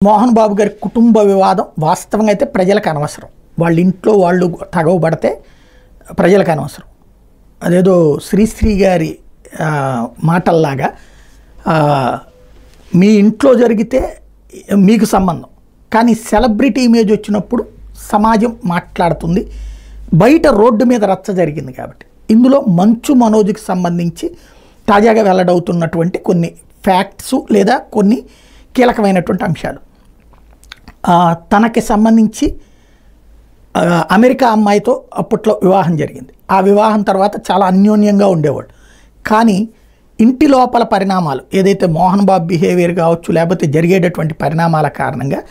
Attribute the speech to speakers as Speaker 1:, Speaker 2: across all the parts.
Speaker 1: మోహన్ బాబు గారి కుటుంబ వివాదం వాస్తవంగా అయితే ప్రజలకు అనవసరం. వాళ్ళ ఇంట్లో వాళ్ళు తగవబడితే ప్రజలకు అనవసరం. అదేదో శ్రీశ్రీ గారి మాటల్లాగా మీ ఇంట్లో జరిగితే మీకు సంబంధం, కానీ సెలబ్రిటీ ఇమేజ్ వచ్చినప్పుడు సమాజం మాట్లాడుతుంది. బయట రోడ్డు మీద రచ్చ జరిగింది కాబట్టి ఇందులో మంచు మనోజ్కి సంబంధించి తాజాగా వెల్లడవుతున్నటువంటి కొన్ని ఫ్యాక్ట్స్ లేదా కొన్ని కీలకమైనటువంటి అంశాలు. తనకి సంబంధించి అమెరికా అమ్మాయితో అప్పట్లో వివాహం జరిగింది. ఆ వివాహం తర్వాత చాలా అన్యోన్యంగా ఉండేవాడు. కానీ ఇంటి లోపల పరిణామాలు ఏదైతే మోహన్ బాబు బిహేవియర్ కావచ్చు, లేకపోతే జరిగేటటువంటి పరిణామాల కారణంగా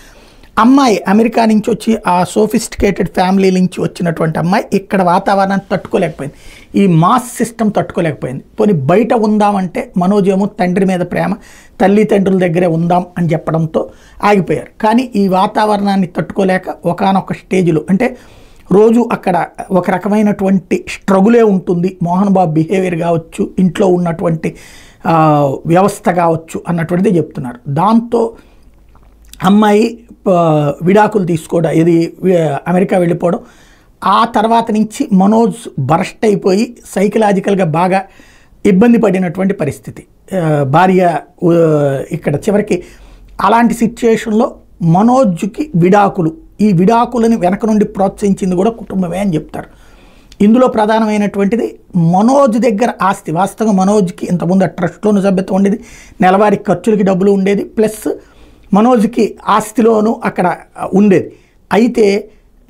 Speaker 1: అమ్మాయి అమెరికా నుంచి వచ్చి ఆ సోఫిస్టికేటెడ్ ఫ్యామిలీ నుంచి వచ్చినటువంటి అమ్మాయి ఇక్కడ వాతావరణాన్ని తట్టుకోలేకపోయింది. ఈ మాస్ సిస్టమ్ తట్టుకోలేకపోయింది. పోనీ బయట ఉందామంటే మనోజ్ ఏమో తండ్రి మీద ప్రేమ, తల్లిదండ్రుల దగ్గరే ఉందాం అని చెప్పడంతో ఆగిపోయారు. కానీ ఈ వాతావరణాన్ని తట్టుకోలేక ఒకానొక స్టేజ్లో అంటే రోజు అక్కడ ఒక రకమైనటువంటి స్ట్రగులే ఉంటుంది. మోహన్ బాబు బిహేవియర్ కావచ్చు, ఇంట్లో ఉన్నటువంటి వ్యవస్థ కావచ్చు అన్నటువంటిది చెప్తున్నారు. దాంతో అమ్మాయి విడాకులు తీసుకోవడం, ఇది అమెరికా వెళ్ళిపోవడం. ఆ తర్వాత నుంచి మనోజ్ బరస్ట్ అయిపోయి సైకలాజికల్గా బాగా ఇబ్బంది పడినటువంటి పరిస్థితి. భార్య ఇక్కడ చివరికి అలాంటి సిచ్యుయేషన్లో మనోజ్కి విడాకులు, ఈ విడాకులని వెనక నుండి ప్రోత్సహించింది కూడా కుటుంబమే అని చెప్తారు. ఇందులో ప్రధానమైనటువంటిది మనోజ్ దగ్గర ఆస్తి. వాస్తవంగా మనోజ్కి ఇంతకుముందు ఆ ట్రస్ట్లోనూ సభ్యత్వం ఉండేది, నెలవారీ ఖర్చులకి డబ్బులు ఉండేది, ప్లస్ మనోజ్కి ఆస్తిలోనూ అక్కడ ఉండేది. అయితే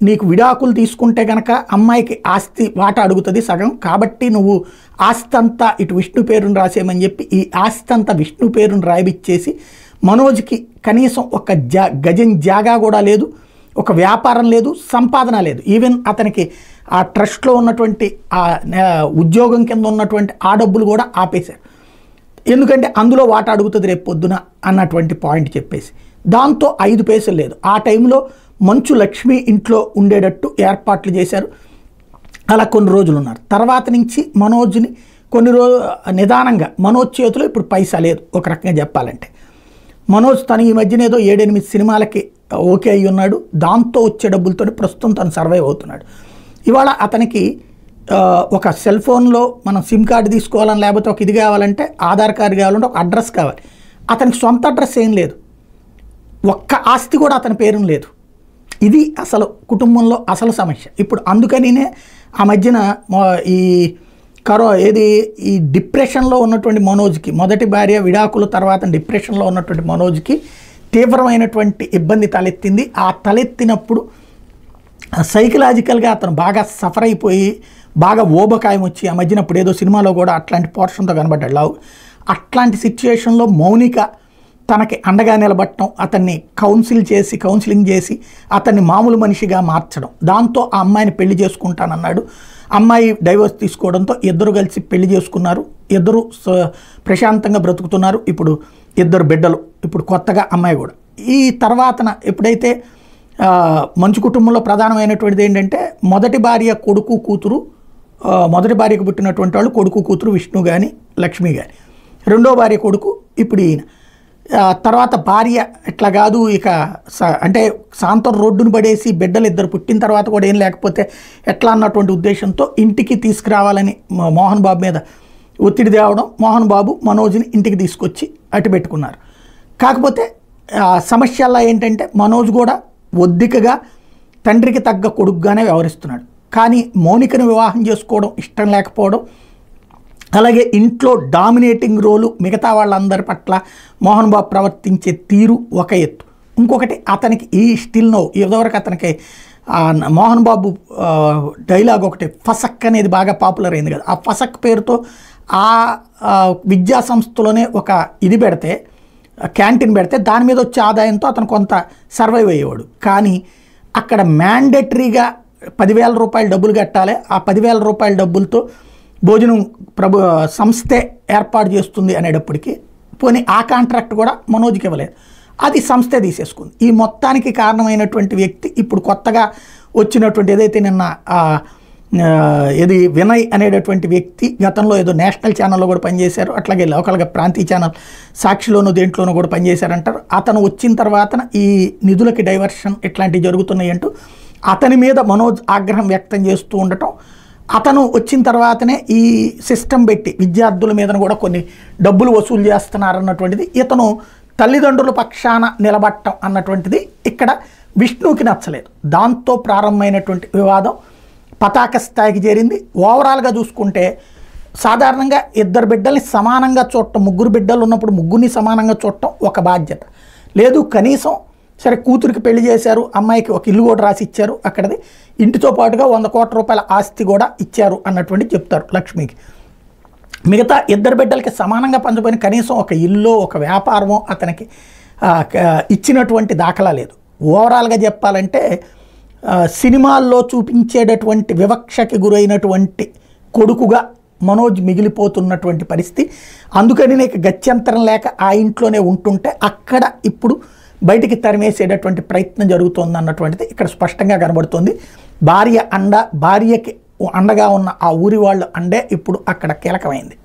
Speaker 1: నీకు విడాకులు తీసుకుంటే కనుక అమ్మాయికి ఆస్తి వాటా అడుగుతుంది సగం, కాబట్టి నువ్వు ఆస్తి అంతా ఇటు విష్ణు పేరును రాసేయమని చెప్పి ఈ ఆస్తి అంతా విష్ణు పేరును రాయిపిచ్చేసి మనోజ్కి కనీసం ఒక గజం జాగా కూడా లేదు, ఒక వ్యాపారం లేదు, సంపాదన లేదు. ఈవెన్ అతనికి ఆ ట్రస్ట్లో ఉన్నటువంటి ఆ ఉద్యోగం కింద ఉన్నటువంటి ఆ డబ్బులు కూడా ఆపేశారు. ఎందుకంటే అందులో వాటా అడుగుతుంది రేపు పొద్దున అన్నటువంటి పాయింట్ చెప్పేసి. దాంతో 5 పైసలు లేదు. ఆ టైంలో మంచు లక్ష్మి ఇంట్లో ఉండేటట్టు ఏర్పాట్లు చేశారు. అలా కొన్ని రోజులు ఉన్నారు. తర్వాత నుంచి మనోజ్ని కొన్ని నిదానంగా మనోజ్ చేతిలో ఇప్పుడు పైసా లేదు ఒక రకంగా చెప్పాలంటే. మనోజ్ తను ఈ మధ్యన ఏదో 7-8 సినిమాలకి ఓకే అయ్యి ఉన్నాడు. దాంతో వచ్చే డబ్బులతో ప్రస్తుతం తను సర్వైవ్ అవుతున్నాడు. ఇవాళ అతనికి ఒక సెల్ ఫోన్లో మనం సిమ్ కార్డు తీసుకోవాలని, లేకపోతే ఒక ఇది కావాలంటే ఆధార్ కార్డు కావాలంటే ఒక అడ్రస్ కావాలి. అతనికి సొంత అడ్రస్ ఏం లేదు, ఒక్క ఆస్తి కూడా అతని పేరును లేదు. ఇది అసలు కుటుంబంలో అసలు సమస్య. ఇప్పుడు అందుకనినే ఆ మధ్యన ఈ ఈ డిప్రెషన్లో ఉన్నటువంటి మనోజ్కి, మొదటి భార్య విడాకుల తర్వాత డిప్రెషన్లో ఉన్నటువంటి మనోజ్కి తీవ్రమైనటువంటి ఇబ్బంది తలెత్తింది. ఆ తలెత్తినప్పుడు సైకలాజికల్గా అతను బాగా సఫర్ అయిపోయి బాగా ఓబకాయం వచ్చి ఆ మధ్యన ఇప్పుడు ఏదో సినిమాలో కూడా అట్లాంటి పోర్షన్తో కనబడ్డాడు లవ్. అట్లాంటి సిచ్యుయేషన్లో మౌనిక తనకి అండగా నిలబడటం, అతన్ని కౌన్సిలింగ్ చేసి అతన్ని మామూలు మనిషిగా మార్చడం, దాంతో ఆ అమ్మాయిని పెళ్లి చేసుకుంటానన్నాడు. అమ్మాయి డైవర్స్ తీసుకోవడంతో ఇద్దరు కలిసి పెళ్లి చేసుకున్నారు. ఇద్దరు ప్రశాంతంగా బ్రతుకుతున్నారు. ఇప్పుడు 2 బిడ్డలు, ఇప్పుడు కొత్తగా అమ్మాయి కూడా. ఈ తర్వాతన ఎప్పుడైతే మంచు కుటుంబంలో ప్రధానమైనటువంటిది ఏంటంటే మొదటి భార్య కొడుకు కూతురు, మొదటి భార్యకు పుట్టినటువంటి వాళ్ళు కొడుకు కూతురు విష్ణు కానీ లక్ష్మి కానీ, రెండో భార్య కొడుకు ఇప్పుడు ఈయన. తర్వాత భార్య ఇట్లా కాదు ఇక అంటే సాంతం రోడ్డును పడేసి బిడ్డలు 2 పుట్టిన తర్వాత కూడా ఏం లేకపోతే ఎట్లా అన్నటువంటి ఉద్దేశంతో ఇంటికి తీసుకురావాలని మోహన్ బాబు మీద ఒత్తిడి తేవడం, మోహన్ బాబు మనోజ్ని ఇంటికి తీసుకొచ్చి అటు పెట్టుకున్నారు. కాకపోతే సమస్యల్లో ఏంటంటే మనోజ్ కూడా ఒద్దికగా తండ్రికి తగ్గ కొడుకుగానే వ్యవహరిస్తున్నాడు. కానీ మౌనికను వివాహం చేసుకోవడం ఇష్టం లేకపోవడం, అలాగే ఇంట్లో డామినేటింగ్ రోలు మిగతా వాళ్ళందరి పట్ల మోహన్ బాబు ప్రవర్తించే తీరు ఒక ఎత్తు. ఇంకొకటి అతనికి ఈ స్టిల్ నో ఇదివరకు అతనికి మోహన్ బాబు డైలాగ్ ఒకటి ఫసక్ అనేది బాగా పాపులర్ అయింది కదా. ఆ ఫసక్ పేరుతో ఆ విద్యా సంస్థలోనే ఒక ఇది పెడితే, క్యాంటీన్ పెడితే దాని మీద వచ్చే ఆదాయంతో అతను కొంత సర్వైవ్ అయ్యేవాడు. కానీ అక్కడ మ్యాండేటరీగా 10,000 రూపాయలు డబ్బులు కట్టాలి. ఆ 10,000 రూపాయల డబ్బులతో భోజనం సంస్థే ఏర్పాటు చేస్తుంది అనేటప్పటికీ పోనీ ఆ కాంట్రాక్ట్ కూడా మనోజ్కి ఇవ్వలేదు, అది సంస్థే తీసేసుకుంది. ఈ మొత్తానికి కారణమైనటువంటి వ్యక్తి ఇప్పుడు కొత్తగా వచ్చినటువంటి ఏదైతే నిన్న ఇది వినయ్ అనేటటువంటి వ్యక్తి గతంలో ఏదో నేషనల్ ఛానల్లో కూడా పనిచేశారు, అట్లాగే లోకల్గా ప్రాంతీయ ఛానల్ సాక్షిలోనూ దేంట్లోనూ కూడా పనిచేశారంటారు. అతను వచ్చిన తర్వాత ఈ నిధులకి డైవర్షన్ ఇట్లాంటివి జరుగుతున్నాయి అంటూ అతని మీద మనోజ్ ఆగ్రహం వ్యక్తం చేస్తూ ఉండటం, అతను వచ్చిన తర్వాతనే ఈ సిస్టమ్ పెట్టి విద్యార్థుల మీద కూడా కొన్ని డబ్బులు వసూలు చేస్తున్నారన్నటువంటిది, ఇతను తల్లిదండ్రుల పక్షాన నిలబడటం అన్నటువంటిది ఇక్కడ విష్ణుకి నచ్చలేదు. దాంతో ప్రారంభమైనటువంటి వివాదం పతాక స్థాయికి చేరింది. ఓవరాల్గా చూసుకుంటే సాధారణంగా ఇద్దరు బిడ్డల్ని సమానంగా చూడటం, ముగ్గురు బిడ్డలు ఉన్నప్పుడు ముగ్గురిని సమానంగా చూడటం ఒక బాధ్యత. లేదు కనీసం సరే కూతురికి పెళ్లి చేశారు, అమ్మాయికి ఒక ఇల్లు కూడా రాసి ఇచ్చారు, అక్కడది ఇంటితో పాటుగా 100 కోట్ల రూపాయల ఆస్తి కూడా ఇచ్చారు అన్నటువంటి చెప్తారు లక్ష్మికి. మిగతా ఇద్దరు బిడ్డలకి సమానంగా పంచబోయిన కనీసం ఒక ఇల్లు ఒక వ్యాపారమో అతనికి ఇచ్చినటువంటి దాఖలా లేదు. ఓవరాల్గా చెప్పాలంటే సినిమాల్లో చూపించేటటువంటి వివక్షకి గురైనటువంటి కొడుకుగా మనోజ్ మిగిలిపోతున్నటువంటి పరిస్థితి. అందుకని నీకు గత్యంతరం లేక ఆ ఇంట్లోనే ఉంటుంటే అక్కడ ఇప్పుడు బయటికి తరిమేసేటటువంటి ప్రయత్నం జరుగుతోంది అన్నటువంటిది ఇక్కడ స్పష్టంగా కనబడుతుంది. భార్యకి అండగా ఉన్న ఆ ఊరి వాళ్ళు అండే ఇప్పుడు అక్కడ కీలకమైంది.